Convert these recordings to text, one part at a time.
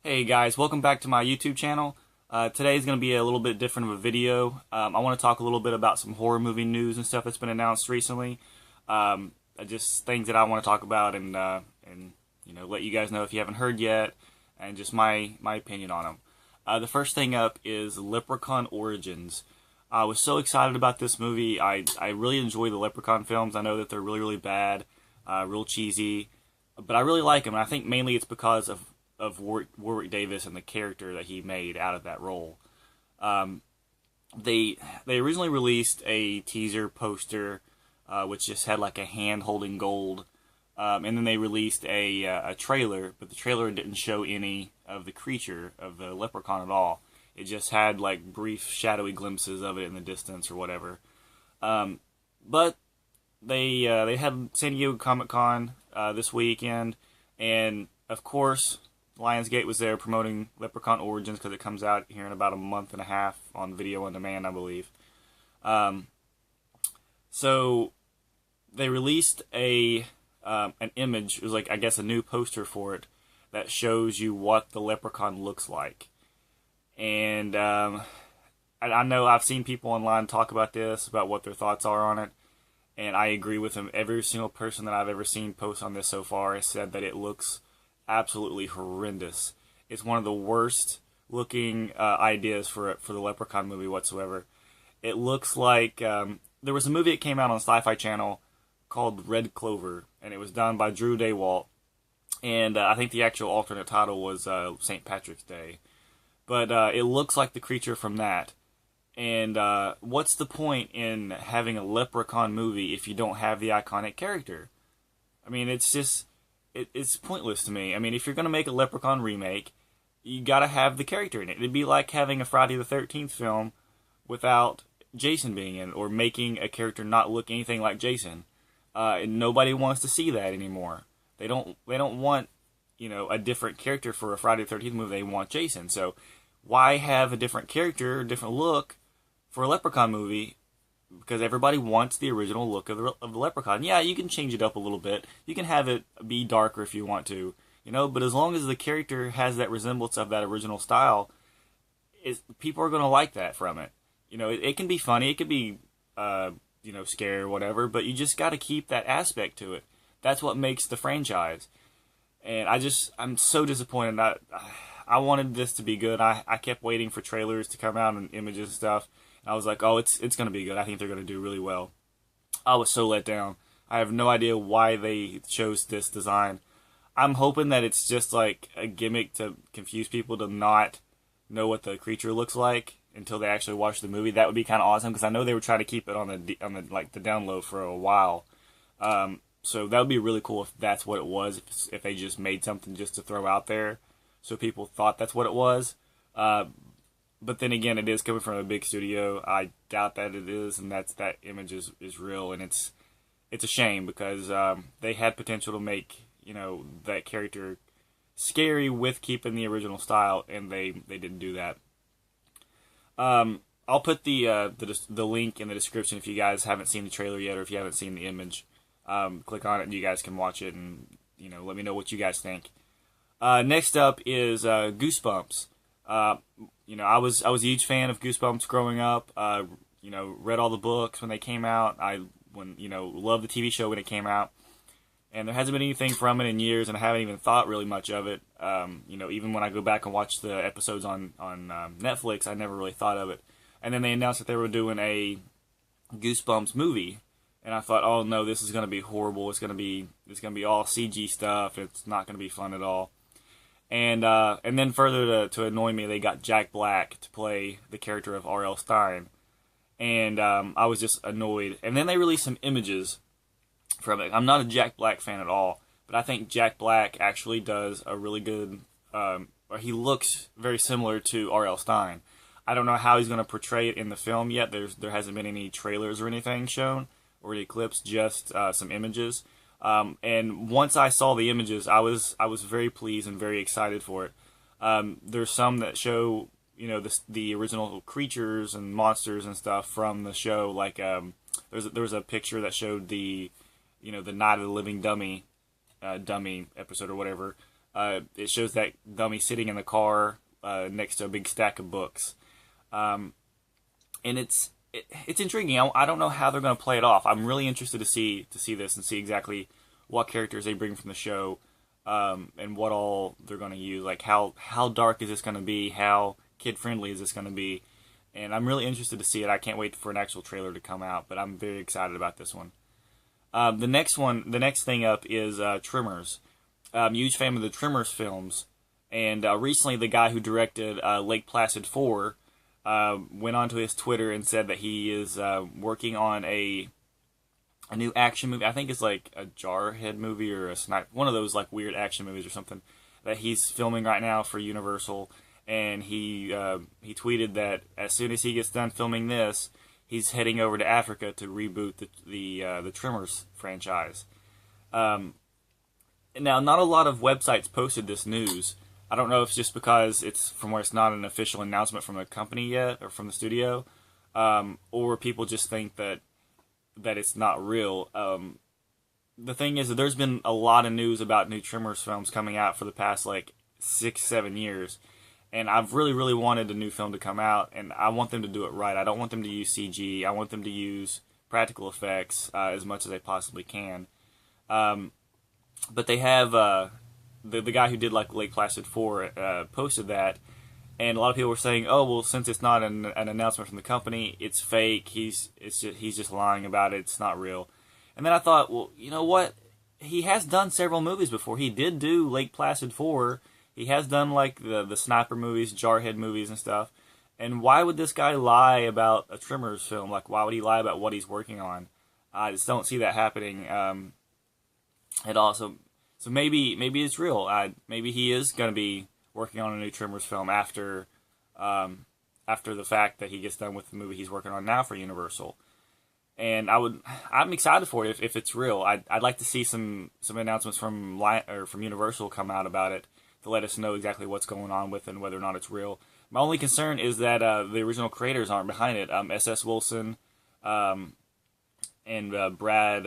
Hey guys, welcome back to my YouTube channel. Today is going to be a little bit different of a video. I want to talk a little bit about some horror movie news and stuff that's been announced recently. Just things that I want to talk about and let you guys know if you haven't heard yet, and just my opinion on them. The first thing up is Leprechaun Origins. I was so excited about this movie. I really enjoy the Leprechaun films. I know that they're really bad, real cheesy, but I really like them. And I think mainly it's because of Warwick Davis and the character that he made out of that role. They originally released a teaser poster, which just had like a hand holding gold, and then they released a trailer, but the trailer didn't show any of the creature of the leprechaun at all. It just had like brief shadowy glimpses of it in the distance or whatever. But they had San Diego Comic-Con this weekend, and of course Lionsgate was there promoting Leprechaun Origins because it comes out here in about a month and a half on video on demand, I believe. So they released an image. It was like, I guess, a new poster for it that shows you what the leprechaun looks like. And I know I've seen people online talk about this, about what their thoughts are on it, and I agree with them. Every single person that I've ever seen post on this so far has said that it looks absolutely horrendous. It's one of the worst looking ideas for the Leprechaun movie whatsoever. It looks like there was a movie that came out on Sci-Fi Channel called Red Clover, and it was done by Drew Daywalt, and I think the actual alternate title was St. Patrick's Day. But it looks like the creature from that. And what's the point in having a Leprechaun movie if you don't have the iconic character? I mean, it's just it's pointless to me. I mean, if you're going to make a Leprechaun remake, you got to have the character in it. It'd be like having a Friday the 13th film without Jason being in it, or making a character not look anything like Jason. And nobody wants to see that anymore. They don't want, a different character for a Friday the 13th movie. They want Jason. So why have a different character, a different look for a Leprechaun movie? Because everybody wants the original look of the Leprechaun. Yeah, you can change it up a little bit. You can have it be darker if you want to, but as long as the character has that resemblance of that original style, people are going to like that from it. It can be funny, it could be, scary or whatever, but you just got to keep that aspect to it. That's what makes the franchise. And I'm so disappointed. I wanted this to be good. I kept waiting for trailers to come out and images and stuff. I was like, oh, it's going to be good. I think they're going to do really well. I was so let down. I have no idea why they chose this design. I'm hoping that it's just like a gimmick to confuse people to not know what the creature looks like until they actually watch the movie. That would be kind of awesome, because I know they were trying to keep it on the down low for a while. So that would be really cool if that's what it was. If they just made something just to throw out there, so people thought that's what it was. But then again, it is coming from a big studio. I doubt that it is, and that image is real, and it's a shame, because they had potential to make that character scary with keeping the original style, and they didn't do that. I'll put the link in the description if you guys haven't seen the trailer yet, or if you haven't seen the image. Click on it and you guys can watch it, and let me know what you guys think. Next up is Goosebumps. I was a huge fan of Goosebumps growing up. Read all the books when they came out. Loved the TV show when it came out. And there hasn't been anything from it in years, and I haven't even thought really much of it. Even when I go back and watch the episodes on Netflix, I never really thought of it. And then they announced that they were doing a Goosebumps movie, and I thought, oh no, this is going to be horrible. It's going to be all CG stuff. It's not going to be fun at all. And then further to annoy me, they got Jack Black to play the character of R.L. Stine. And I was just annoyed. And then they released some images from it. I'm not a Jack Black fan at all, but I think Jack Black actually does a really good, or he looks very similar to R.L. Stine. I don't know how he's going to portray it in the film yet. There hasn't been any trailers or anything shown, or any clips, just some images. And once I saw the images, I was very pleased and very excited for it. There's some that show, the original creatures and monsters and stuff from the show. Like there was a picture that showed the Night of the Living Dummy episode or whatever. It shows that dummy sitting in the car next to a big stack of books, and it's intriguing. I don't know how they're going to play it off. I'm really interested to see this and see exactly what characters they bring from the show, and what all they're going to use. Like how dark is this going to be? How kid friendly is this going to be? And I'm really interested to see it. I can't wait for an actual trailer to come out, but I'm very excited about this one. The next thing up is Tremors. I'm a huge fan of the Tremors films, and recently the guy who directed Lake Placid 4 went onto his Twitter and said that he is working on a new action movie. I think it's like a Jarhead movie or a snipe, one of those like weird action movies or something that he's filming right now for Universal. And he tweeted that as soon as he gets done filming this, he's heading over to Africa to reboot the Tremors franchise. Now, not a lot of websites posted this news. I don't know if it's just because it's not an official announcement from the company yet or from the studio, or people just think that it's not real. The thing is that there's been a lot of news about new Tremors films coming out for the past like 6-7 years. And I've really, really wanted a new film to come out, and I want them to do it right. I don't want them to use CG. I want them to use practical effects as much as they possibly can. But they have the guy who did like Lake Placid 4 posted that, and a lot of people were saying, "Oh, well, since it's not an announcement from the company, it's fake. He's just lying about it. It's not real." And then I thought, well, you know what? He has done several movies before. He did do Lake Placid 4. He has done like the sniper movies, Jarhead movies and stuff. And why would this guy lie about a Tremors film? Like, why would he lie about what he's working on? I just don't see that happening at all. So maybe it's real. Maybe he is going to be working on a new Tremors film after the fact that he gets done with the movie he's working on now for Universal. And I'm excited for it if it's real. I'd like to see some announcements from Universal come out about it, to let us know exactly what's going on with it and whether or not it's real. My only concern is that the original creators aren't behind it. S.S. Wilson and Britt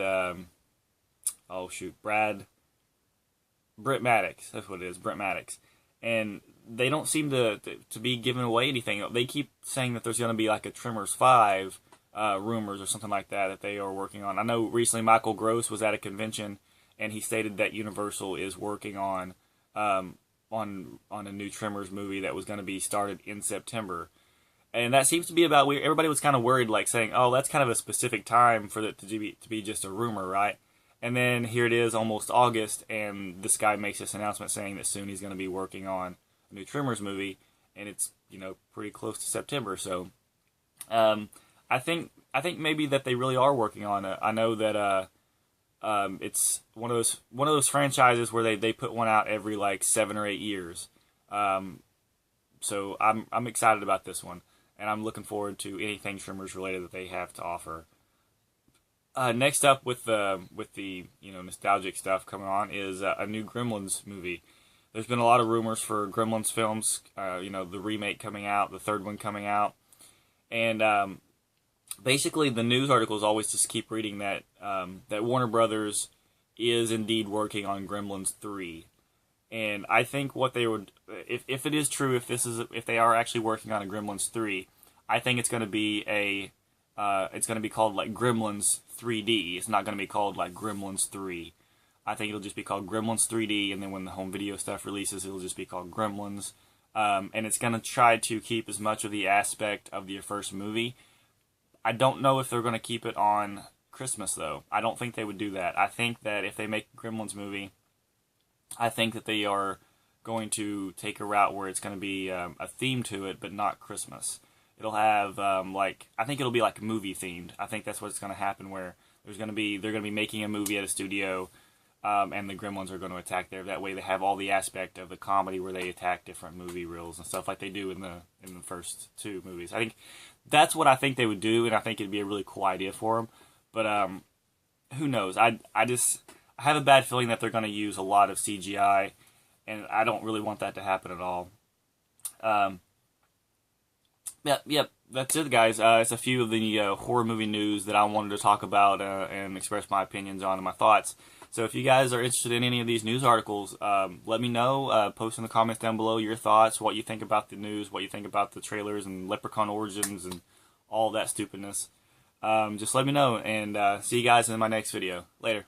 Maddox. That's what it is, Britt Maddox. And they don't seem to be giving away anything. They keep saying that there's going to be like a Tremors 5 rumors or something like that they are working on. I know recently Michael Gross was at a convention, and he stated that Universal is working on a new Tremors movie that was going to be started in September. And that seems to be about weird. Everybody was kind of worried, like saying, "Oh, that's kind of a specific time for it to be just a rumor, right?" And then here it is, almost August, and this guy makes this announcement saying that soon he's going to be working on a new Tremors movie, and it's pretty close to September. So, I think maybe that they really are working on it. I know that it's one of those franchises where they put one out every like 7 or 8 years. So I'm excited about this one, and I'm looking forward to anything Tremors related that they have to offer. Next up with the nostalgic stuff coming on is a new Gremlins movie. There's been a lot of rumors for Gremlins films, the remake coming out, the third one coming out, and basically the news articles always just keep reading that Warner Brothers is indeed working on Gremlins 3. And I think what they would, if it is true, if they are actually working on a Gremlins 3, I think it's going to be it's going to be called like Gremlins 3D. It's not going to be called like Gremlins 3. I think it'll just be called Gremlins 3D, and then when the home video stuff releases, it'll just be called Gremlins. And it's going to try to keep as much of the aspect of the first movie. I don't know if they're going to keep it on Christmas, though. I don't think they would do that. I think that if they make a Gremlins movie, I think that they are going to take a route where it's going to be a theme to it, but not Christmas. It'll have I think it'll be like movie themed. I think that's what's going to happen, where they're going to be making a movie at a studio, and the Gremlins are going to attack there. That way, they have all the aspect of the comedy where they attack different movie reels and stuff like they do in the first two movies. I think that's what I think they would do, and I think it'd be a really cool idea for them. But who knows? I have a bad feeling that they're going to use a lot of CGI, and I don't really want that to happen at all. Yep, that's it, guys. It's a few of the horror movie news that I wanted to talk about and express my opinions on and my thoughts. So if you guys are interested in any of these news articles, let me know. Post in the comments down below your thoughts, what you think about the news, what you think about the trailers and Leprechaun Origins and all that stupidness. Just let me know, and see you guys in my next video. Later.